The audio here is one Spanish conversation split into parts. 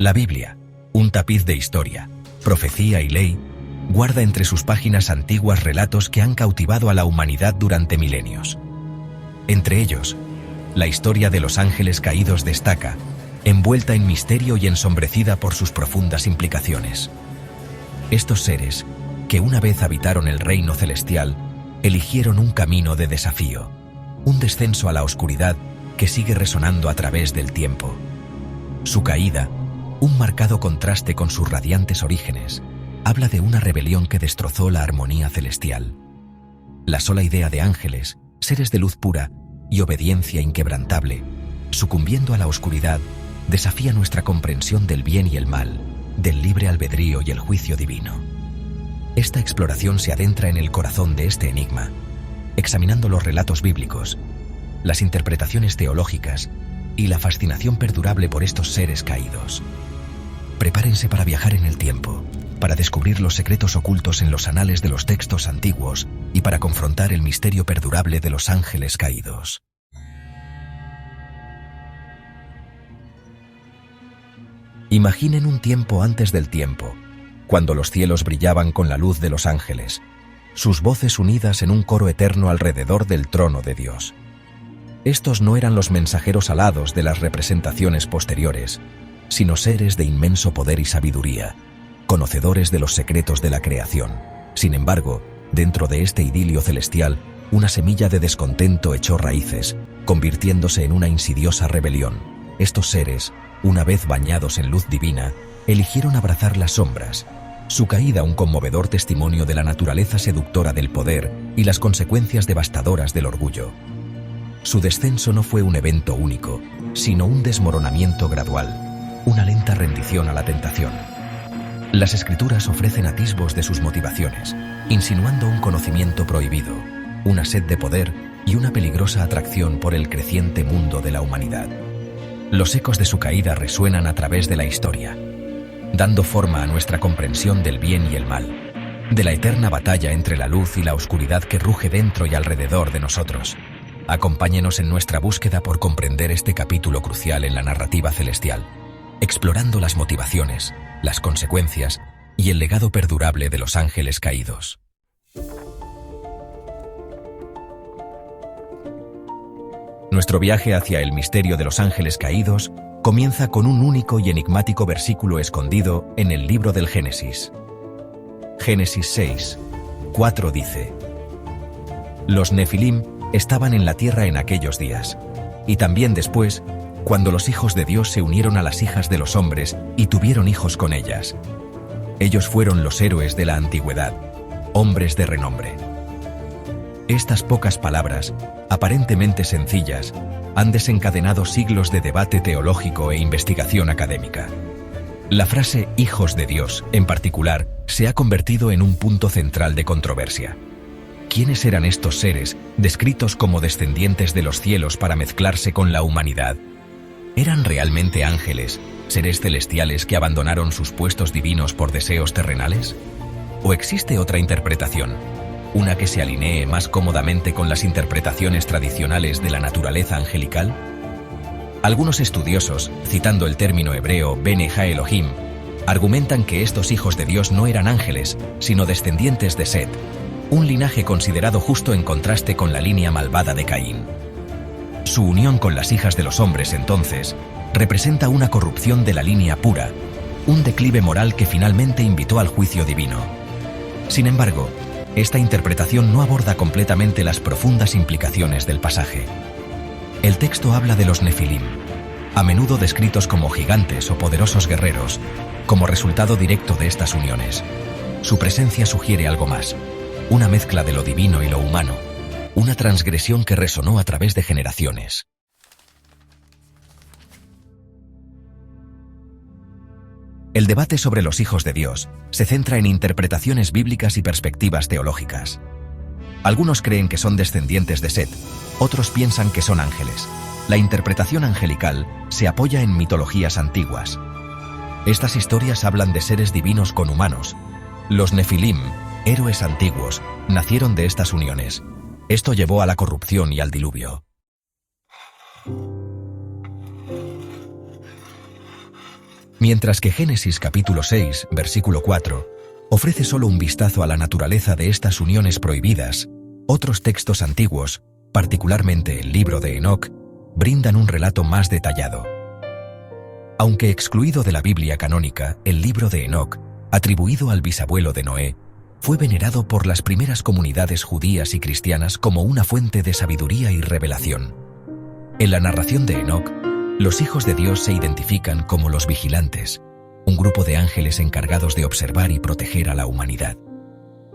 La Biblia, un tapiz de historia, profecía y ley, guarda entre sus páginas antiguos relatos que han cautivado a la humanidad durante milenios. Entre ellos, la historia de los ángeles caídos destaca, envuelta en misterio y ensombrecida por sus profundas implicaciones. Estos seres, que una vez habitaron el reino celestial, eligieron un camino de desafío, un descenso a la oscuridad que sigue resonando a través del tiempo. Su caída, un marcado contraste con sus radiantes orígenes, habla de una rebelión que destrozó la armonía celestial. La sola idea de ángeles, seres de luz pura y obediencia inquebrantable, sucumbiendo a la oscuridad, desafía nuestra comprensión del bien y el mal, del libre albedrío y el juicio divino. Esta exploración se adentra en el corazón de este enigma, examinando los relatos bíblicos, las interpretaciones teológicas y la fascinación perdurable por estos seres caídos. Prepárense para viajar en el tiempo, para descubrir los secretos ocultos en los anales de los textos antiguos y para confrontar el misterio perdurable de los ángeles caídos. Imaginen un tiempo antes del tiempo, cuando los cielos brillaban con la luz de los ángeles, sus voces unidas en un coro eterno alrededor del trono de Dios. Estos no eran los mensajeros alados de las representaciones posteriores, sino seres de inmenso poder y sabiduría, conocedores de los secretos de la creación. Sin embargo, dentro de este idilio celestial, una semilla de descontento echó raíces, convirtiéndose en una insidiosa rebelión. Estos seres, una vez bañados en luz divina, eligieron abrazar las sombras. Su caída, un conmovedor testimonio de la naturaleza seductora del poder y las consecuencias devastadoras del orgullo. Su descenso no fue un evento único, sino un desmoronamiento gradual, una lenta rendición a la tentación. Las Escrituras ofrecen atisbos de sus motivaciones, insinuando un conocimiento prohibido, una sed de poder y una peligrosa atracción por el creciente mundo de la humanidad. Los ecos de su caída resuenan a través de la historia, dando forma a nuestra comprensión del bien y el mal, de la eterna batalla entre la luz y la oscuridad que ruge dentro y alrededor de nosotros. Acompáñenos en nuestra búsqueda por comprender este capítulo crucial en la narrativa celestial, explorando las motivaciones, las consecuencias y el legado perdurable de los ángeles caídos. Nuestro viaje hacia el misterio de los ángeles caídos comienza con un único y enigmático versículo escondido en el libro del Génesis. Génesis 6:4 dice: Los Nefilim estaban en la tierra en aquellos días, y también después, cuando los hijos de Dios se unieron a las hijas de los hombres y tuvieron hijos con ellas. Ellos fueron los héroes de la antigüedad, hombres de renombre. Estas pocas palabras, aparentemente sencillas, han desencadenado siglos de debate teológico e investigación académica. La frase «hijos de Dios», en particular, se ha convertido en un punto central de controversia. ¿Quiénes eran estos seres, descritos como descendientes de los cielos para mezclarse con la humanidad? ¿Eran realmente ángeles, seres celestiales que abandonaron sus puestos divinos por deseos terrenales? ¿O existe otra interpretación? ¿Una que se alinee más cómodamente con las interpretaciones tradicionales de la naturaleza angelical? Algunos estudiosos, citando el término hebreo Bene Ha Elohim, argumentan que estos hijos de Dios no eran ángeles, sino descendientes de Set, un linaje considerado justo en contraste con la línea malvada de Caín. Su unión con las hijas de los hombres, entonces, representa una corrupción de la línea pura, un declive moral que finalmente invitó al juicio divino. Sin embargo, esta interpretación no aborda completamente las profundas implicaciones del pasaje. El texto habla de los Nefilim, a menudo descritos como gigantes o poderosos guerreros, como resultado directo de estas uniones. Su presencia sugiere algo más, una mezcla de lo divino y lo humano, una transgresión que resonó a través de generaciones. El debate sobre los hijos de Dios se centra en interpretaciones bíblicas y perspectivas teológicas. Algunos creen que son descendientes de Set, otros piensan que son ángeles. La interpretación angelical se apoya en mitologías antiguas. Estas historias hablan de seres divinos con humanos. Los Nefilim, héroes antiguos, nacieron de estas uniones. Esto llevó a la corrupción y al diluvio. Mientras que Génesis capítulo 6, versículo 4, ofrece solo un vistazo a la naturaleza de estas uniones prohibidas, otros textos antiguos, particularmente el libro de Enoc, brindan un relato más detallado. Aunque excluido de la Biblia canónica, el libro de Enoc, atribuido al bisabuelo de Noé, fue venerado por las primeras comunidades judías y cristianas como una fuente de sabiduría y revelación. En la narración de Enoc, los hijos de Dios se identifican como los vigilantes, un grupo de ángeles encargados de observar y proteger a la humanidad.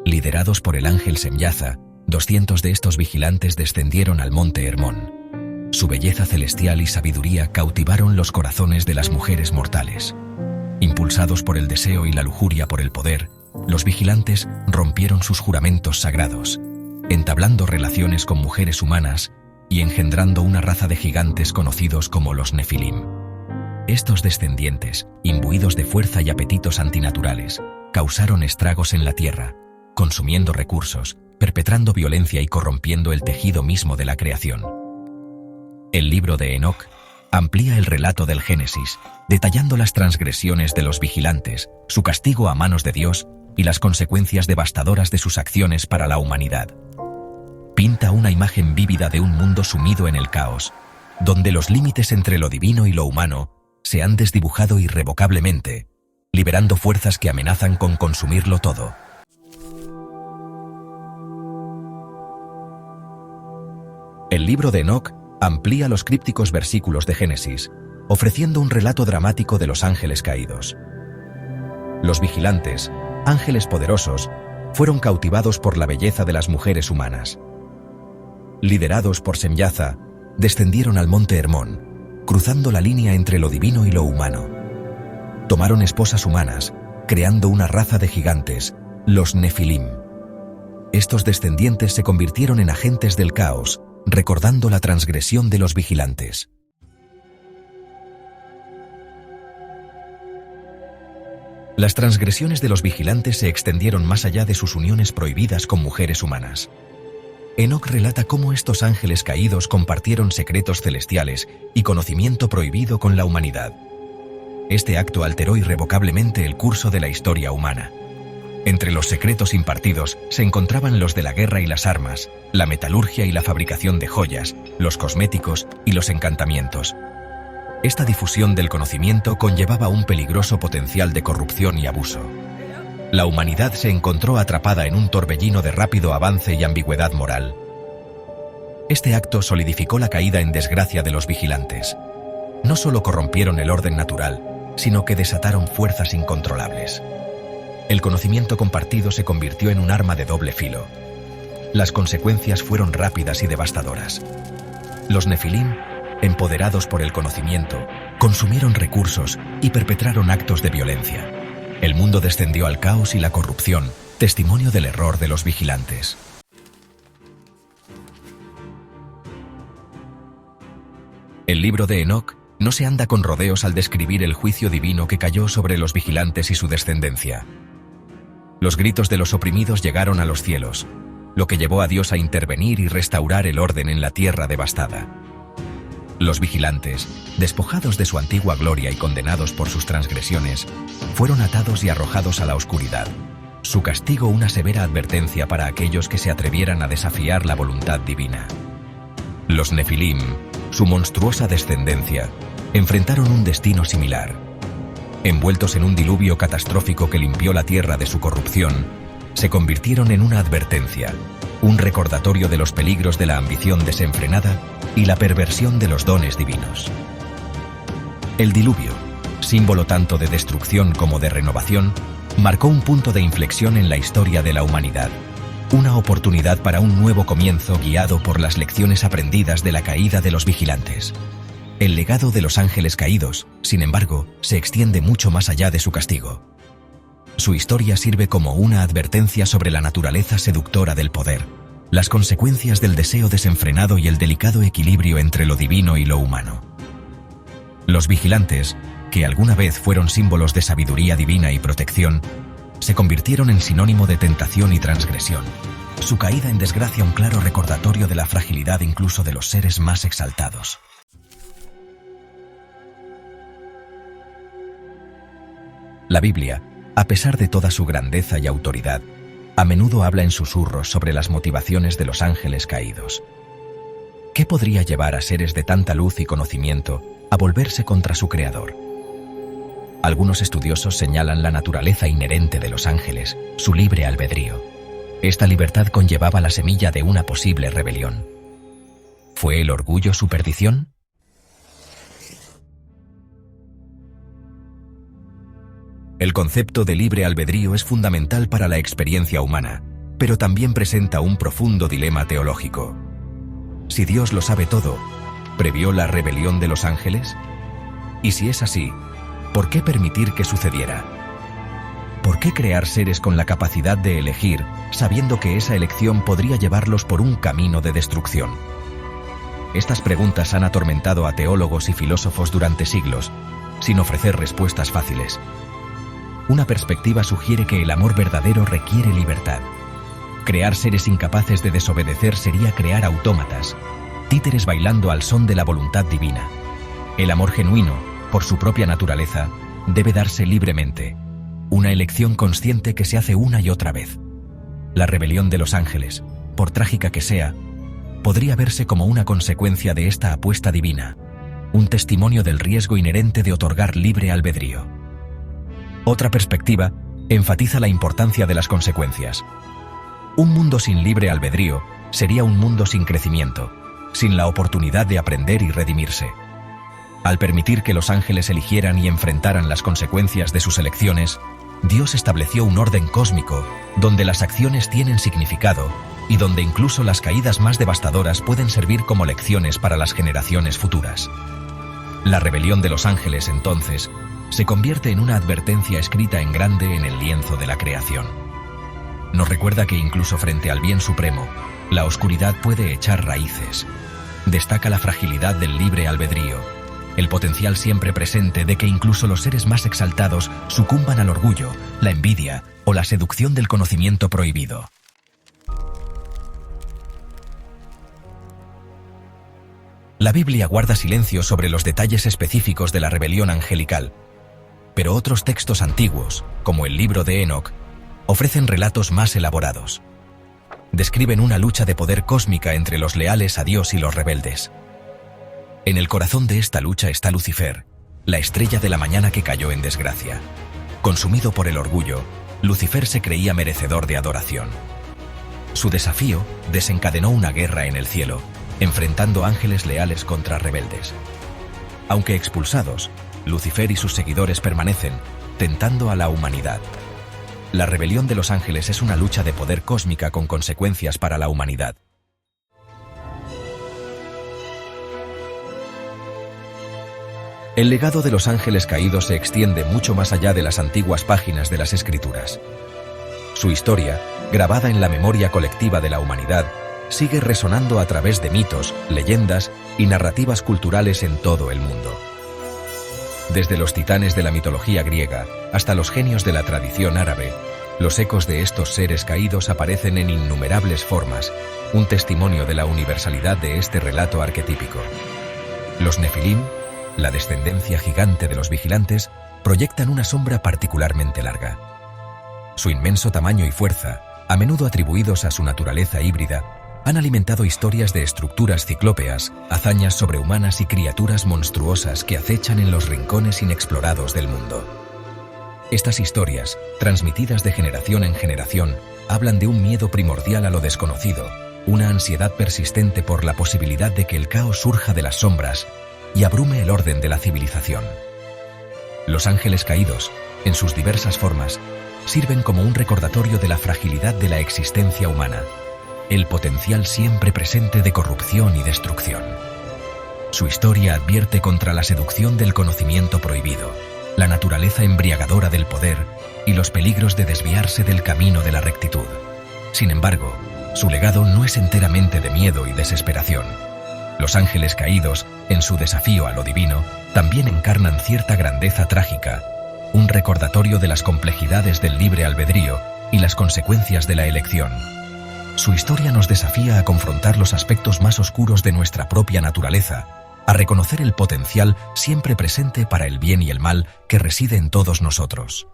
Liderados por el ángel Semyaza, 200 de estos vigilantes descendieron al monte Hermón. Su belleza celestial y sabiduría cautivaron los corazones de las mujeres mortales. Impulsados por el deseo y la lujuria por el poder, los vigilantes rompieron sus juramentos sagrados, entablando relaciones con mujeres humanas y engendrando una raza de gigantes conocidos como los Nefilim. Estos descendientes, imbuidos de fuerza y apetitos antinaturales, causaron estragos en la tierra, consumiendo recursos, perpetrando violencia y corrompiendo el tejido mismo de la creación. El libro de Enoc amplía el relato del Génesis, detallando las transgresiones de los vigilantes, su castigo a manos de Dios y las consecuencias devastadoras de sus acciones para la humanidad. Pinta una imagen vívida de un mundo sumido en el caos, donde los límites entre lo divino y lo humano se han desdibujado irrevocablemente, liberando fuerzas que amenazan con consumirlo todo. El libro de Enoc amplía los crípticos versículos de Génesis, ofreciendo un relato dramático de los ángeles caídos. Los vigilantes, ángeles poderosos, fueron cautivados por la belleza de las mujeres humanas. Liderados por Semyaza, descendieron al monte Hermón, cruzando la línea entre lo divino y lo humano. Tomaron esposas humanas, creando una raza de gigantes, los Nefilim. Estos descendientes se convirtieron en agentes del caos, recordando la transgresión de los vigilantes. Las transgresiones de los vigilantes se extendieron más allá de sus uniones prohibidas con mujeres humanas. Enoc relata cómo estos ángeles caídos compartieron secretos celestiales y conocimiento prohibido con la humanidad. Este acto alteró irrevocablemente el curso de la historia humana. Entre los secretos impartidos se encontraban los de la guerra y las armas, la metalurgia y la fabricación de joyas, los cosméticos y los encantamientos. Esta difusión del conocimiento conllevaba un peligroso potencial de corrupción y abuso. La humanidad se encontró atrapada en un torbellino de rápido avance y ambigüedad moral. Este acto solidificó la caída en desgracia de los vigilantes. No solo corrompieron el orden natural, sino que desataron fuerzas incontrolables. El conocimiento compartido se convirtió en un arma de doble filo. Las consecuencias fueron rápidas y devastadoras. Los Nefilim, empoderados por el conocimiento, consumieron recursos y perpetraron actos de violencia. El mundo descendió al caos y la corrupción, testimonio del error de los vigilantes. El libro de Enoc no se anda con rodeos al describir el juicio divino que cayó sobre los vigilantes y su descendencia. Los gritos de los oprimidos llegaron a los cielos, lo que llevó a Dios a intervenir y restaurar el orden en la tierra devastada. Los vigilantes, despojados de su antigua gloria y condenados por sus transgresiones, fueron atados y arrojados a la oscuridad. Su castigo una severa advertencia para aquellos que se atrevieran a desafiar la voluntad divina. Los Nefilim, su monstruosa descendencia, enfrentaron un destino similar. Envueltos en un diluvio catastrófico que limpió la tierra de su corrupción, se convirtieron en una advertencia, un recordatorio de los peligros de la ambición desenfrenada y la perversión de los dones divinos. El diluvio, símbolo tanto de destrucción como de renovación, marcó un punto de inflexión en la historia de la humanidad, una oportunidad para un nuevo comienzo guiado por las lecciones aprendidas de la caída de los vigilantes. El legado de los ángeles caídos, sin embargo, se extiende mucho más allá de su castigo. Su historia sirve como una advertencia sobre la naturaleza seductora del poder, las consecuencias del deseo desenfrenado y el delicado equilibrio entre lo divino y lo humano. Los vigilantes, que alguna vez fueron símbolos de sabiduría divina y protección, se convirtieron en sinónimo de tentación y transgresión. Su caída en desgracia un claro recordatorio de la fragilidad incluso de los seres más exaltados. La Biblia, a pesar de toda su grandeza y autoridad, a menudo habla en susurros sobre las motivaciones de los ángeles caídos. ¿Qué podría llevar a seres de tanta luz y conocimiento a volverse contra su creador? Algunos estudiosos señalan la naturaleza inherente de los ángeles, su libre albedrío. Esta libertad conllevaba la semilla de una posible rebelión. ¿Fue el orgullo su perdición? El concepto de libre albedrío es fundamental para la experiencia humana, pero también presenta un profundo dilema teológico. Si Dios lo sabe todo, ¿previó la rebelión de los ángeles? Y si es así, ¿por qué permitir que sucediera? ¿Por qué crear seres con la capacidad de elegir, sabiendo que esa elección podría llevarlos por un camino de destrucción? Estas preguntas han atormentado a teólogos y filósofos durante siglos, sin ofrecer respuestas fáciles. Una perspectiva sugiere que el amor verdadero requiere libertad. Crear seres incapaces de desobedecer sería crear autómatas, títeres bailando al son de la voluntad divina. El amor genuino, por su propia naturaleza, debe darse libremente, una elección consciente que se hace una y otra vez. La rebelión de los ángeles, por trágica que sea, podría verse como una consecuencia de esta apuesta divina, un testimonio del riesgo inherente de otorgar libre albedrío. Otra perspectiva enfatiza la importancia de las consecuencias. Un mundo sin libre albedrío sería un mundo sin crecimiento, sin la oportunidad de aprender y redimirse. Al permitir que los ángeles eligieran y enfrentaran las consecuencias de sus elecciones, Dios estableció un orden cósmico donde las acciones tienen significado y donde incluso las caídas más devastadoras pueden servir como lecciones para las generaciones futuras. La rebelión de los ángeles, entonces, se convierte en una advertencia escrita en grande en el lienzo de la creación. Nos recuerda que incluso frente al bien supremo, la oscuridad puede echar raíces. Destaca la fragilidad del libre albedrío, el potencial siempre presente de que incluso los seres más exaltados sucumban al orgullo, la envidia o la seducción del conocimiento prohibido. La Biblia guarda silencio sobre los detalles específicos de la rebelión angelical, pero otros textos antiguos, como el libro de Enoc, ofrecen relatos más elaborados. Describen una lucha de poder cósmica entre los leales a Dios y los rebeldes. En el corazón de esta lucha está Lucifer, la estrella de la mañana que cayó en desgracia. Consumido por el orgullo, Lucifer se creía merecedor de adoración. Su desafío desencadenó una guerra en el cielo, enfrentando ángeles leales contra rebeldes. Aunque expulsados, Lucifer y sus seguidores permanecen, tentando a la humanidad. La rebelión de los ángeles es una lucha de poder cósmica con consecuencias para la humanidad. El legado de los ángeles caídos se extiende mucho más allá de las antiguas páginas de las Escrituras. Su historia, grabada en la memoria colectiva de la humanidad, sigue resonando a través de mitos, leyendas y narrativas culturales en todo el mundo. Desde los titanes de la mitología griega hasta los genios de la tradición árabe, los ecos de estos seres caídos aparecen en innumerables formas, un testimonio de la universalidad de este relato arquetípico. Los Nefilim, la descendencia gigante de los vigilantes, proyectan una sombra particularmente larga. Su inmenso tamaño y fuerza, a menudo atribuidos a su naturaleza híbrida, han alimentado historias de estructuras ciclópeas, hazañas sobrehumanas y criaturas monstruosas que acechan en los rincones inexplorados del mundo. Estas historias, transmitidas de generación en generación, hablan de un miedo primordial a lo desconocido, una ansiedad persistente por la posibilidad de que el caos surja de las sombras y abrume el orden de la civilización. Los ángeles caídos, en sus diversas formas, sirven como un recordatorio de la fragilidad de la existencia humana, el potencial siempre presente de corrupción y destrucción. Su historia advierte contra la seducción del conocimiento prohibido, la naturaleza embriagadora del poder y los peligros de desviarse del camino de la rectitud. Sin embargo, su legado no es enteramente de miedo y desesperación. Los ángeles caídos, en su desafío a lo divino, también encarnan cierta grandeza trágica, un recordatorio de las complejidades del libre albedrío y las consecuencias de la elección. Su historia nos desafía a confrontar los aspectos más oscuros de nuestra propia naturaleza, a reconocer el potencial siempre presente para el bien y el mal que reside en todos nosotros.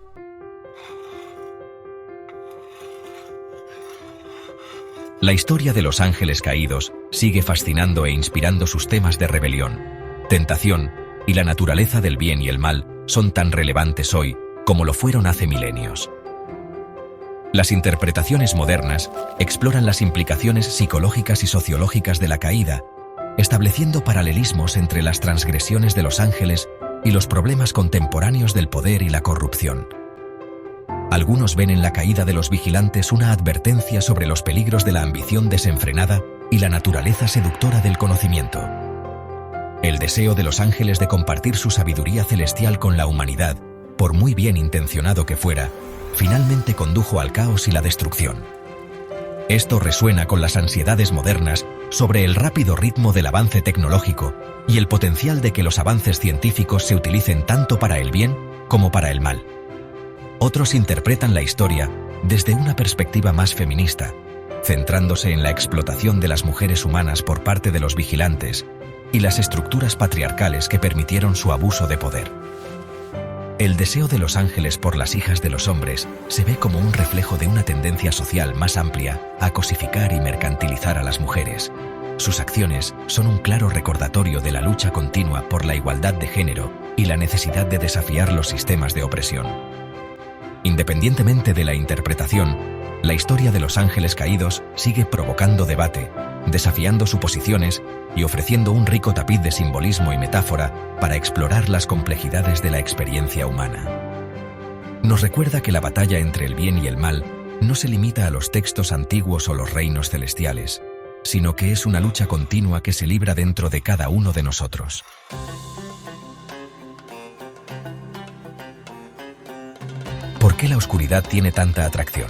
La historia de los ángeles caídos sigue fascinando e inspirando. Sus temas de rebelión, tentación y la naturaleza del bien y el mal son tan relevantes hoy como lo fueron hace milenios. Las interpretaciones modernas exploran las implicaciones psicológicas y sociológicas de la caída, estableciendo paralelismos entre las transgresiones de los ángeles y los problemas contemporáneos del poder y la corrupción. Algunos ven en la caída de los vigilantes una advertencia sobre los peligros de la ambición desenfrenada y la naturaleza seductora del conocimiento. El deseo de los ángeles de compartir su sabiduría celestial con la humanidad, por muy bien intencionado que fuera, finalmente condujo al caos y la destrucción. Esto resuena con las ansiedades modernas sobre el rápido ritmo del avance tecnológico y el potencial de que los avances científicos se utilicen tanto para el bien como para el mal. Otros interpretan la historia desde una perspectiva más feminista, centrándose en la explotación de las mujeres humanas por parte de los vigilantes y las estructuras patriarcales que permitieron su abuso de poder. El deseo de los ángeles por las hijas de los hombres se ve como un reflejo de una tendencia social más amplia a cosificar y mercantilizar a las mujeres. Sus acciones son un claro recordatorio de la lucha continua por la igualdad de género y la necesidad de desafiar los sistemas de opresión. Independientemente de la interpretación, la historia de los ángeles caídos sigue provocando debate, desafiando suposiciones y ofreciendo un rico tapiz de simbolismo y metáfora para explorar las complejidades de la experiencia humana. Nos recuerda que la batalla entre el bien y el mal no se limita a los textos antiguos o los reinos celestiales, sino que es una lucha continua que se libra dentro de cada uno de nosotros. ¿Por qué la oscuridad tiene tanta atracción?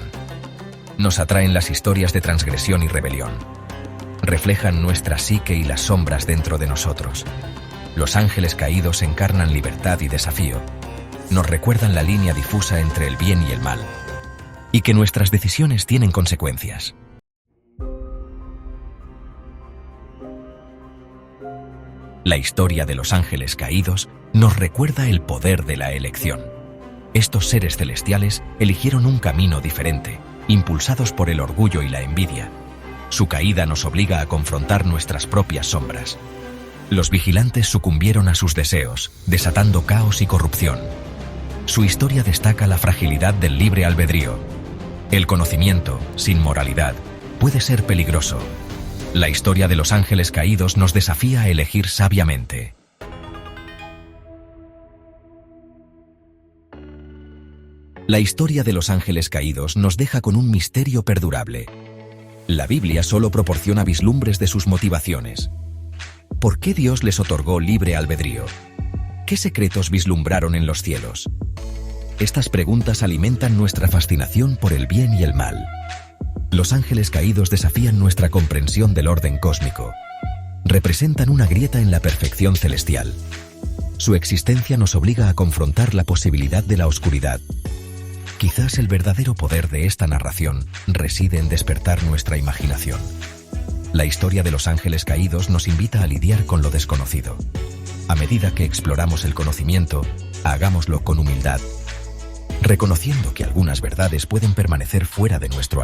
Nos atraen las historias de transgresión y rebelión. Reflejan nuestra psique y las sombras dentro de nosotros. Los ángeles caídos encarnan libertad y desafío. Nos recuerdan la línea difusa entre el bien y el mal, y que nuestras decisiones tienen consecuencias. La historia de los ángeles caídos nos recuerda el poder de la elección. Estos seres celestiales eligieron un camino diferente, impulsados por el orgullo y la envidia. Su caída nos obliga a confrontar nuestras propias sombras. Los vigilantes sucumbieron a sus deseos, desatando caos y corrupción. Su historia destaca la fragilidad del libre albedrío. El conocimiento, sin moralidad, puede ser peligroso. La historia de los ángeles caídos nos desafía a elegir sabiamente. La historia de los ángeles caídos nos deja con un misterio perdurable. La Biblia solo proporciona vislumbres de sus motivaciones. ¿Por qué Dios les otorgó libre albedrío? ¿Qué secretos vislumbraron en los cielos? Estas preguntas alimentan nuestra fascinación por el bien y el mal. Los ángeles caídos desafían nuestra comprensión del orden cósmico. Representan una grieta en la perfección celestial. Su existencia nos obliga a confrontar la posibilidad de la oscuridad. Quizás el verdadero poder de esta narración reside en despertar nuestra imaginación. La historia de los ángeles caídos nos invita a lidiar con lo desconocido. A medida que exploramos el conocimiento, hagámoslo con humildad, reconociendo que algunas verdades pueden permanecer fuera de nuestro